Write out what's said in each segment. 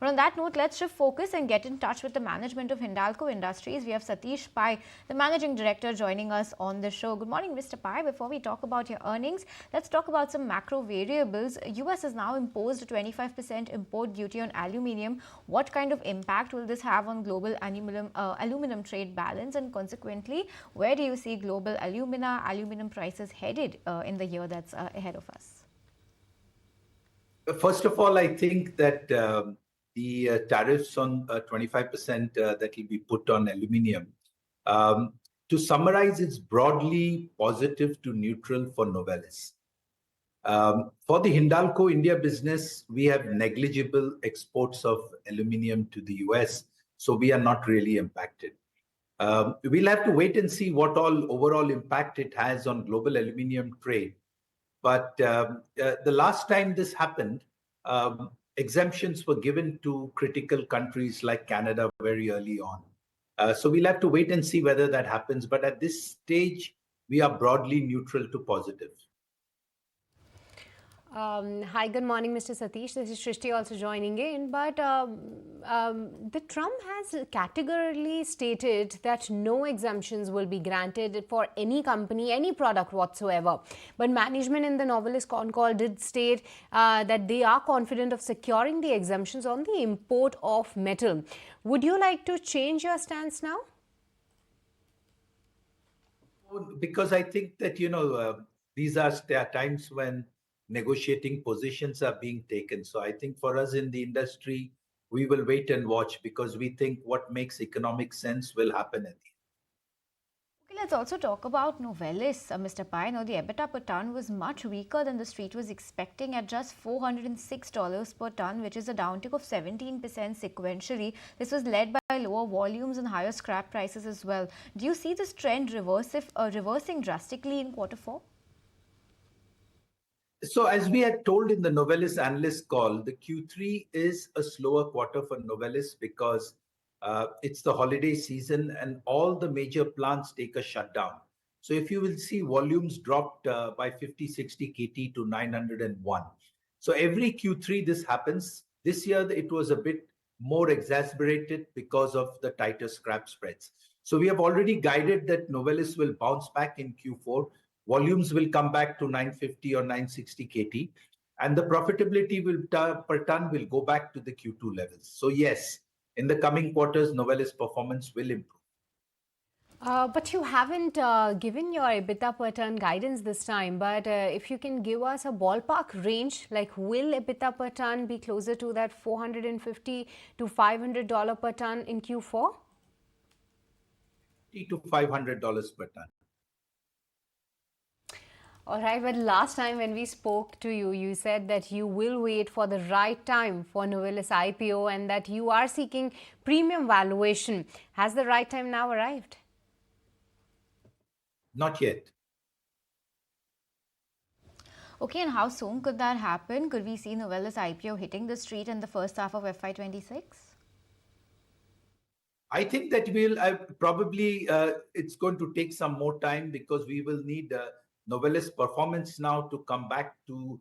But on that note, let's shift focus and get in touch with the management of Hindalco Industries. We have Satish Pai, the managing director, joining us on the show. Good morning, Mr. Pai. Before we talk about your earnings, let's talk about some macro variables. US has now imposed a 25% import duty on aluminium. What kind of impact will this have on global aluminum trade balance, and consequently, where do you see global aluminum prices headed in the year that's ahead of us? First of all, I think that the tariffs on 25% that will be put on aluminium, um, to summarize, it's broadly positive to neutral for Novelis. For the Hindalco India business, we have negligible exports of aluminium to the US, so we are not really impacted. We'll have to wait and see what all overall impact it has on global aluminium trade. But the last time this happened, exemptions were given to critical countries like Canada very early on. So we'll have to wait and see whether that happens. But at this stage, we are broadly neutral to positive. Hi, good morning, Mr. Satish. This is Shrishti also joining in. But the Trump has categorically stated that no exemptions will be granted for any company, any product whatsoever. But management in the Novelis con call did state that they are confident of securing the exemptions on the import of metal. Would you like to change your stance now? Because I think that, these are times when negotiating positions are being taken. So I think for us in the industry, we will wait and watch because we think what makes economic sense will happen at the end. Okay, let's also talk about Novelis, Mr. Pai. Now, the EBITDA per ton was much weaker than the street was expecting at just $406 per ton, which is a downtick of 17% sequentially. This was led by lower volumes and higher scrap prices as well. Do you see this trend reversing drastically in quarter four? So as we had told in the Novelis analyst call, the Q3 is a slower quarter for Novelis because it's the holiday season and all the major plants take a shutdown. So if you will see, volumes dropped by 50-60 KT to 901. So every Q3 this happens. This year it was a bit more exacerbated because of the tighter scrap spreads. So we have already guided that Novelis will bounce back in Q4. Volumes will come back to 950 or 960 KT, and the profitability per ton will go back to the Q2 levels. So yes, in the coming quarters, Novelis performance will improve. But you haven't given your EBITDA per ton guidance this time. But if you can give us a ballpark range, like will EBITDA per ton be closer to that $450 to $500 per ton in Q4? $50 to $500 per ton. All right, but last time when we spoke to you, you said that you will wait for the right time for Novelis IPO and that you are seeking premium valuation. Has the right time now arrived? Not yet. Okay, and how soon could that happen? Could we see Novelis IPO hitting the street in the first half of FY26? I think that probably it's going to take some more time because we will need Novelis performance now to come back to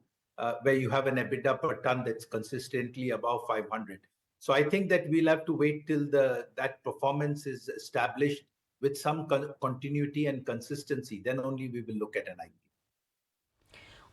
where you have an EBITDA per ton that's consistently above 500. So I think that we'll have to wait till that performance is established with some continuity and consistency. Then only we will look at an IPO.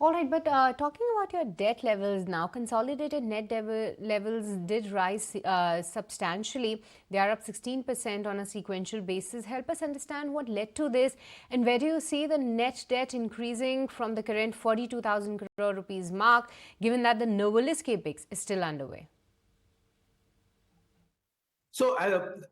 All right, but talking about your debt levels now, consolidated net debt levels did rise substantially. They are up 16% on a sequential basis. Help us understand what led to this and where do you see the net debt increasing from the current 42,000 crore rupees mark, given that the Novelis capex is still underway? So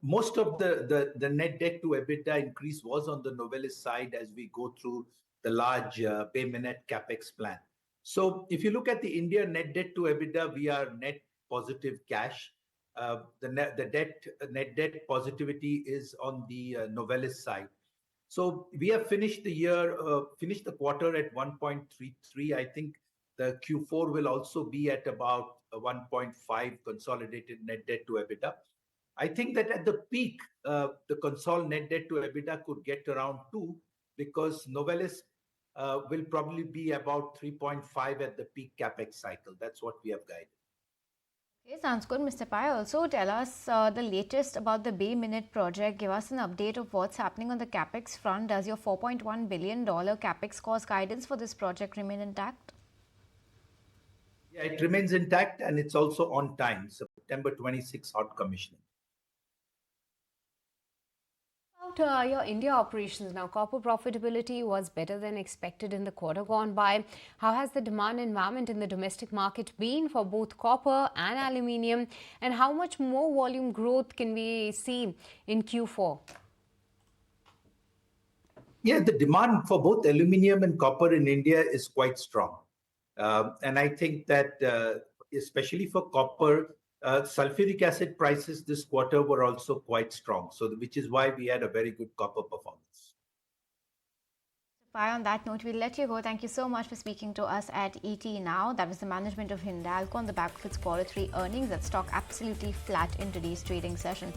most of the net debt to EBITDA increase was on the Novelis side as we go through the large Bay Minette capex plan. So if you look at the India net debt to EBITDA, we are net positive cash. The net debt positivity is on the Novelis side. So we have finished the quarter at 1.33. I think the Q4 will also be at about 1.5 consolidated net debt to EBITDA. I think that at the peak, the consolidated net debt to EBITDA could get around 2 because Novelis will probably be about 3.5 at the peak capex cycle. That's what we have guided. Okay, sounds good, Mr. Pai. Also, tell us the latest about the Bay Minute project. Give us an update of what's happening on the capex front. Does your $4.1 billion capex cost guidance for this project remain intact? Yeah, it remains intact and it's also on time. September 26 hot commissioning. About your India operations now, copper profitability was better than expected in the quarter gone by. How has the demand environment in the domestic market been for both copper and aluminium, and how much more volume growth can we see in Q4? Yeah, the demand for both aluminium and copper in India is quite strong. And I think that especially for copper, sulfuric acid prices this quarter were also quite strong. So, which is why we had a very good copper performance. Pai, on that note, we'll let you go. Thank you so much for speaking to us at ET Now. That was the management of Hindalco on the back of its Q3 earnings. That stock absolutely flat in today's trading session.